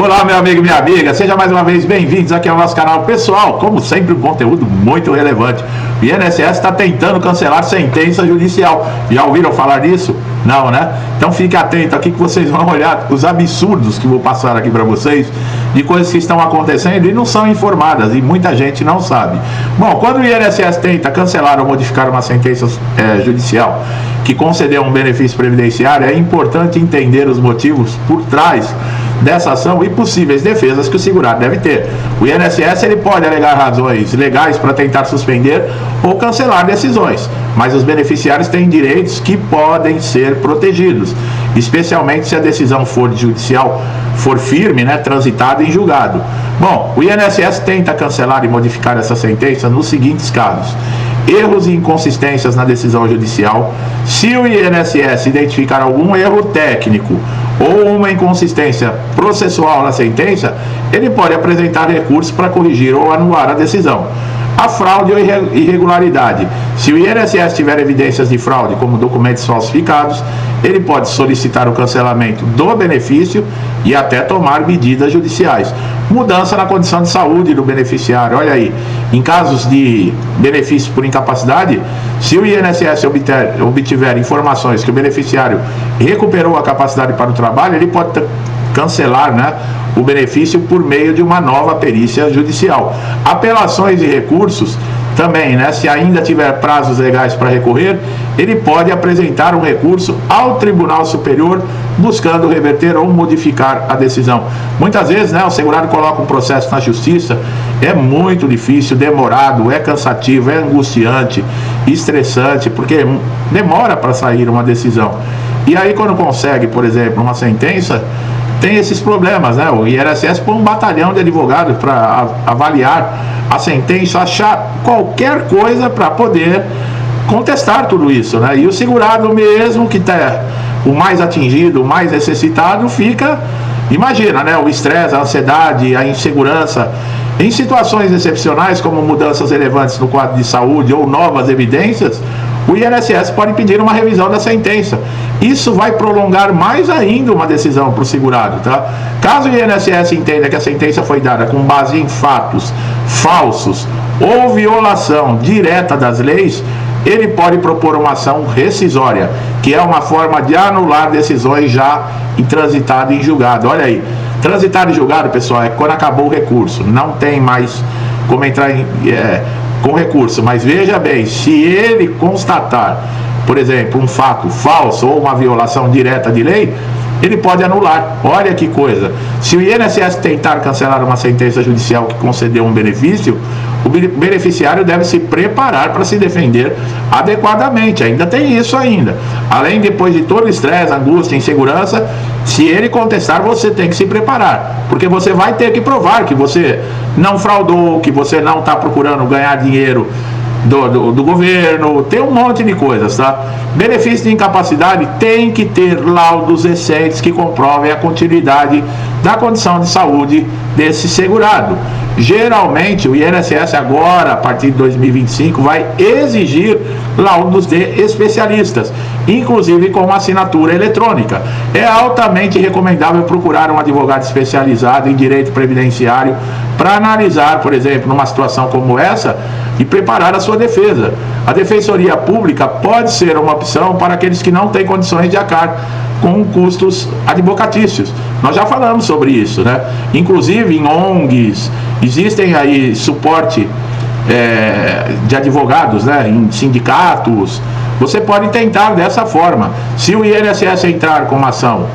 Olá, meu amigo e minha amiga, seja mais uma vez bem-vindos aqui ao nosso canal. Pessoal, como sempre, um conteúdo muito relevante. O INSS está tentando cancelar sentença judicial. Já ouviram falar disso? Não, né? Então fique atento aqui que vocês vão olhar os absurdos que vou passar aqui para vocês, de coisas que estão acontecendo e não são informadas, e muita gente não sabe. Bom, quando o INSS tenta cancelar ou modificar uma sentença judicial que concedeu um benefício previdenciário, é importante entender os motivos por trás dessa ação e possíveis defesas que o segurado deve ter. O INSS ele pode alegar razões legais para tentar suspender ou cancelar decisões, mas os beneficiários têm direitos que podem ser protegidos, especialmente se a decisão judicial for firme, transitada em julgado. Bom, o INSS tenta cancelar e modificar essa sentença nos seguintes casos: erros e inconsistências na decisão judicial. Se o INSS identificar algum erro técnico ou uma inconsistência processual na sentença, ele pode apresentar recurso para corrigir ou anular a decisão. A fraude ou irregularidade. Se o INSS tiver evidências de fraude, como documentos falsificados, ele pode solicitar o cancelamento do benefício e até tomar medidas judiciais. Mudança na condição de saúde do beneficiário. Olha aí, em casos de benefício por incapacidade, se o INSS obtiver informações que o beneficiário recuperou a capacidade para o trabalho, ele pode cancelar, o benefício por meio de uma nova perícia judicial. Apelações e recursos também, se ainda tiver prazos legais para recorrer, ele pode apresentar um recurso ao Tribunal Superior buscando reverter ou modificar a decisão. Muitas vezes, o segurado coloca um processo na justiça, é muito difícil, demorado, é cansativo, é angustiante, estressante, porque demora para sair uma decisão. E aí quando consegue, por exemplo, uma sentença, tem esses problemas, O INSS põe um batalhão de advogados para avaliar a sentença, achar qualquer coisa para poder contestar tudo isso, E o segurado mesmo, que está o mais atingido, o mais necessitado, fica, imagina, o estresse, a ansiedade, a insegurança. Em situações excepcionais, como mudanças relevantes no quadro de saúde ou novas evidências, o INSS pode pedir uma revisão da sentença. Isso vai prolongar mais ainda uma decisão para o segurado, Caso o INSS entenda que a sentença foi dada com base em fatos falsos ou violação direta das leis, ele pode propor uma ação rescisória, que é uma forma de anular decisões já transitadas em julgado. Olha aí, transitado em julgado, pessoal, é quando acabou o recurso, não tem mais como entrar com recurso. Mas veja bem, se ele constatar, por exemplo, um fato falso ou uma violação direta de lei, ele pode anular. Olha que coisa. Se o INSS tentar cancelar uma sentença judicial que concedeu um benefício, o beneficiário deve se preparar para se defender adequadamente. Ainda tem isso ainda. Além, depois de todo o estresse, angústia, insegurança, se ele contestar, você tem que se preparar, porque você vai ter que provar que você não fraudou, que você não está procurando ganhar dinheiro do governo, tem um monte de coisas, Benefício de incapacidade tem que ter laudos recentes que comprovem a continuidade da condição de saúde desse segurado. Geralmente o INSS agora, a partir de 2025, vai exigir laudos de especialistas, inclusive com assinatura eletrônica. É altamente recomendável procurar um advogado especializado em direito previdenciário para analisar, por exemplo, numa situação como essa, e preparar a sua defesa. A defensoria pública pode ser uma opção para aqueles que não têm condições de arcar com custos advocatícios. Nós já falamos sobre isso, Inclusive em ONGs, existem aí suporte de advogados, em sindicatos. Você pode tentar dessa forma. Se o INSS entrar com uma ação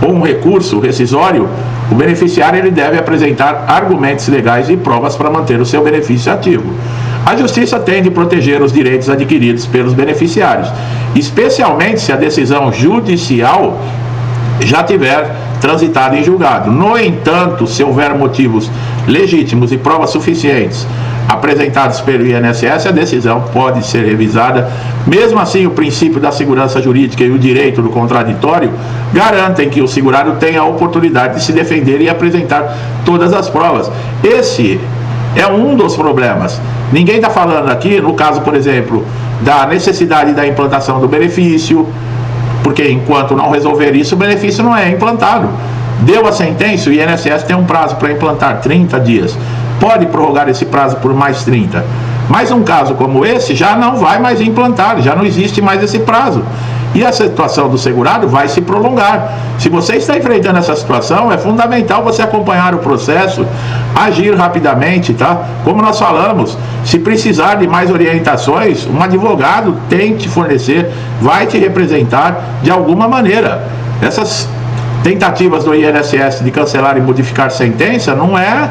ou um recurso rescisório, o beneficiário ele deve apresentar argumentos legais e provas para manter o seu benefício ativo. A Justiça tem de proteger os direitos adquiridos pelos beneficiários, especialmente se a decisão judicial já tiver transitado em julgado. No entanto, se houver motivos legítimos e provas suficientes apresentados pelo INSS, a decisão pode ser revisada. Mesmo assim, o princípio da segurança jurídica e o direito do contraditório garantem que o segurado tenha a oportunidade de se defender e apresentar todas as provas. Esse é um dos problemas. Ninguém está falando aqui, no caso, por exemplo, da necessidade da implantação do benefício, porque enquanto não resolver isso, o benefício não é implantado. Deu a sentença, o INSS tem um prazo para implantar, 30 dias. Pode prorrogar esse prazo por mais 30. Mas um caso como esse já não vai mais implantar, já não existe mais esse prazo. E a situação do segurado vai se prolongar. Se você está enfrentando essa situação, é fundamental você acompanhar o processo, agir rapidamente, tá? Como nós falamos, se precisar de mais orientações, um advogado tem que te fornecer, vai te representar de alguma maneira. Essas tentativas do INSS de cancelar e modificar sentença não é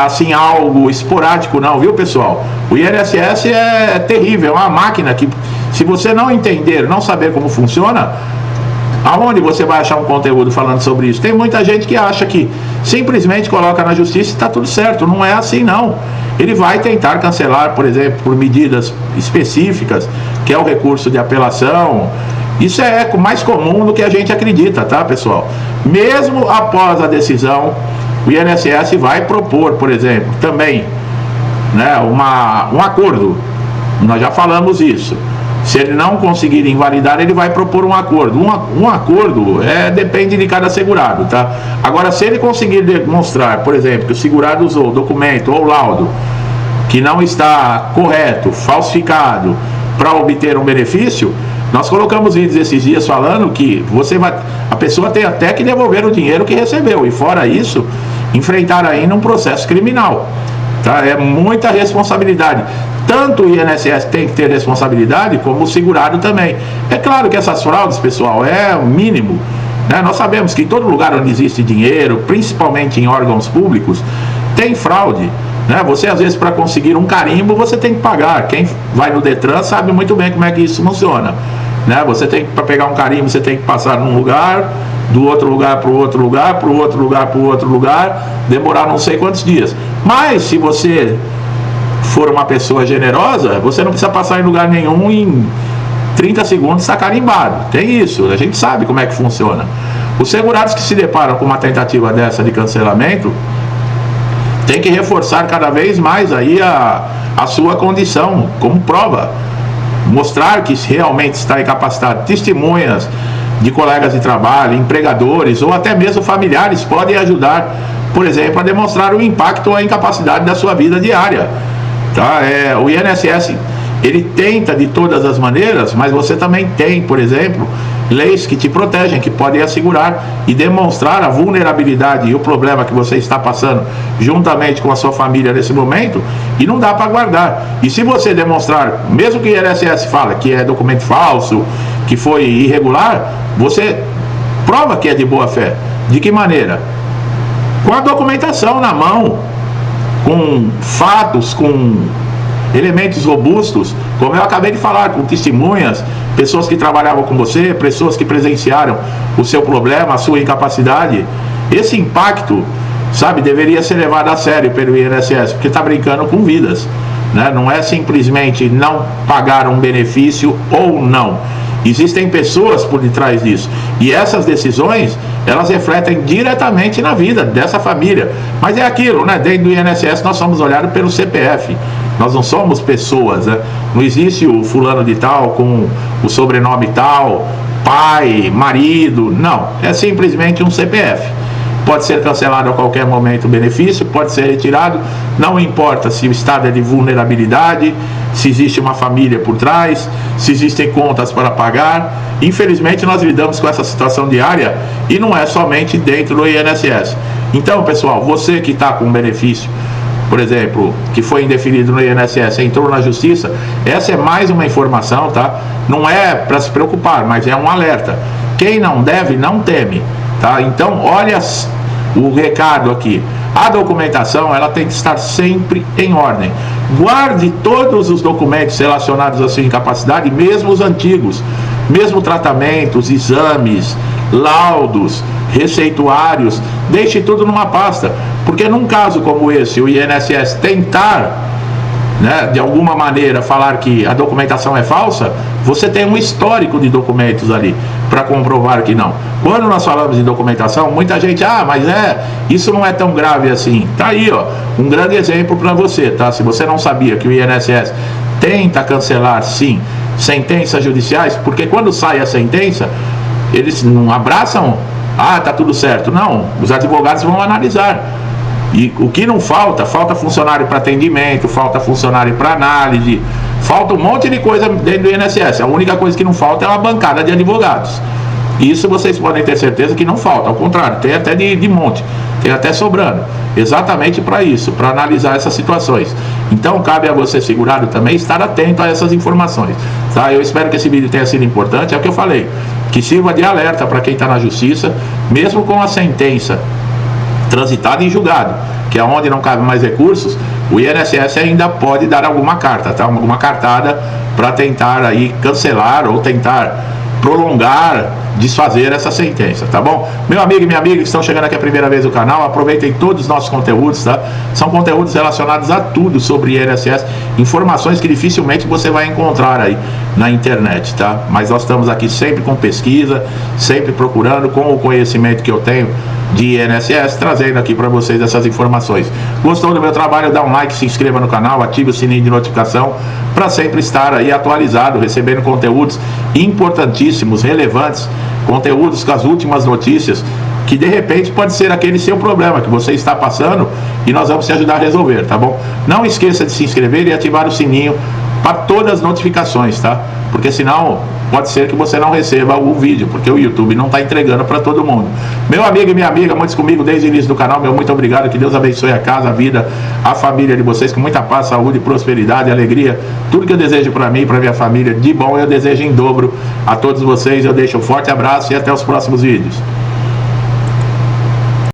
assim algo esporádico não, viu pessoal? O INSS é terrível, é uma máquina que, se você não entender, não saber como funciona, aonde você vai achar um conteúdo falando sobre isso? Tem muita gente que acha que simplesmente coloca na justiça e está tudo certo. Não é assim não. Ele vai tentar cancelar, por exemplo, por medidas específicas, que é o recurso de apelação. Isso é mais comum do que a gente acredita, tá pessoal? Mesmo após a decisão, o INSS vai propor, por exemplo, também, né, um acordo. Nós já falamos isso. Se ele não conseguir invalidar, ele vai propor um acordo. Um acordo depende de cada segurado, tá? Agora, se ele conseguir demonstrar, por exemplo, que o segurado usou o documento ou laudo que não está correto, falsificado, para obter um benefício, nós colocamos vídeos esses dias falando que a pessoa tem até que devolver o dinheiro que recebeu, e fora isso, enfrentar ainda um processo criminal, tá? É muita responsabilidade. Tanto o INSS tem que ter responsabilidade, como o segurado também. É claro que essas fraudes, pessoal, é o mínimo, né? Nós sabemos que em todo lugar onde existe dinheiro, principalmente em órgãos públicos, tem fraude, né? Você, às vezes, para conseguir um carimbo, você tem que pagar. Quem vai no Detran sabe muito bem como é que isso funciona, né? Você tem que, para pegar um carimbo, você tem que passar num lugar, do outro lugar para o outro lugar, para o outro lugar, para o outro lugar, demorar não sei quantos dias. Mas se você for uma pessoa generosa, você não precisa passar em lugar nenhum, em 30 segundos está carimbado. Tem isso, a gente sabe como é que funciona. Os segurados que se deparam com uma tentativa dessa de cancelamento tem que reforçar cada vez mais aí a sua condição como prova, mostrar que realmente está incapacitado. Testemunhas de colegas de trabalho, empregadores ou até mesmo familiares podem ajudar, por exemplo, a demonstrar o impacto ou a incapacidade da sua vida diária, tá? O INSS, ele tenta de todas as maneiras, mas você também tem, por exemplo, leis que te protegem, que podem assegurar e demonstrar a vulnerabilidade e o problema que você está passando juntamente com a sua família nesse momento, e não dá para guardar. E se você demonstrar, mesmo que o INSS fala que é documento falso, que foi irregular, você prova que é de boa fé. De que maneira? Com a documentação na mão, com fatos, com elementos robustos, como eu acabei de falar, com testemunhas, pessoas que trabalhavam com você, pessoas que presenciaram o seu problema, a sua incapacidade. Esse impacto, sabe, deveria ser levado a sério pelo INSS, porque está brincando com vidas, né? Não é simplesmente não pagar um benefício ou não. Existem pessoas por detrás disso, e essas decisões, elas refletem diretamente na vida dessa família. Mas é aquilo, né? Dentro do INSS nós somos olhados pelo CPF, nós não somos pessoas, né? Não existe o fulano de tal com o sobrenome tal, pai, marido, não, é simplesmente um CPF. Pode ser cancelado a qualquer momento o benefício, pode ser retirado, não importa se o estado é de vulnerabilidade, se existe uma família por trás, se existem contas para pagar. Infelizmente nós lidamos com essa situação diária, e não é somente dentro do INSS. Então, pessoal, você que está com um benefício, por exemplo, que foi indefinido no INSS, entrou na justiça, essa é mais uma informação, tá? Não é para se preocupar, mas é um alerta. Quem não deve, não teme, tá? Então, olha o recado aqui. A documentação, ela tem que estar sempre em ordem. Guarde todos os documentos relacionados à sua incapacidade, mesmo os antigos, mesmo tratamentos, exames, laudos, receituários, deixe tudo numa pasta, porque num caso como esse, o INSS tentar, né, de alguma maneira falar que a documentação é falsa, você tem um histórico de documentos ali para comprovar que não. Quando nós falamos de documentação, muita gente, mas isso não é tão grave assim. Tá aí, ó, um grande exemplo para você, tá? Se você não sabia que o INSS tenta cancelar, sim, sentenças judiciais, porque quando sai a sentença, eles não abraçam Ah, tá tudo certo. Não, os advogados vão analisar. E o que não falta funcionário para atendimento, falta funcionário para análise, falta um monte de coisa dentro do INSS. A única coisa que não falta é uma bancada de advogados. Isso vocês podem ter certeza que não falta, ao contrário, tem até de monte, tem até sobrando, exatamente para isso, para analisar essas situações. Então cabe a você, segurado, também estar atento a essas informações, tá? Eu espero que esse vídeo tenha sido importante, é o que eu falei, que sirva de alerta para quem está na justiça, mesmo com a sentença transitada em julgado, que é onde não cabe mais recursos, o INSS ainda pode dar alguma carta, tá? Alguma cartada para tentar aí cancelar ou tentar prolongar, desfazer essa sentença, tá bom? Meu amigo e minha amiga que estão chegando aqui a primeira vez no canal, aproveitem todos os nossos conteúdos, tá? São conteúdos relacionados a tudo sobre INSS, informações que dificilmente você vai encontrar aí na internet, tá? Mas nós estamos aqui sempre com pesquisa, sempre procurando, com o conhecimento que eu tenho de INSS, trazendo aqui para vocês essas informações. Gostou do meu trabalho? Dá um like, se inscreva no canal, ative o sininho de notificação para sempre estar aí atualizado, recebendo conteúdos importantíssimos, relevantes, conteúdos com as últimas notícias, que de repente pode ser aquele seu problema que você está passando e nós vamos te ajudar a resolver, tá bom? Não esqueça de se inscrever e ativar o sininho para todas as notificações, tá? Porque senão pode ser que você não receba o vídeo, porque o YouTube não está entregando para todo mundo. Meu amigo e minha amiga, muitos comigo desde o início do canal, meu muito obrigado, que Deus abençoe a casa, a vida, a família de vocês, com muita paz, saúde, prosperidade, alegria, tudo que eu desejo para mim e para minha família de bom, eu desejo em dobro a todos vocês. Eu deixo um forte abraço e até os próximos vídeos.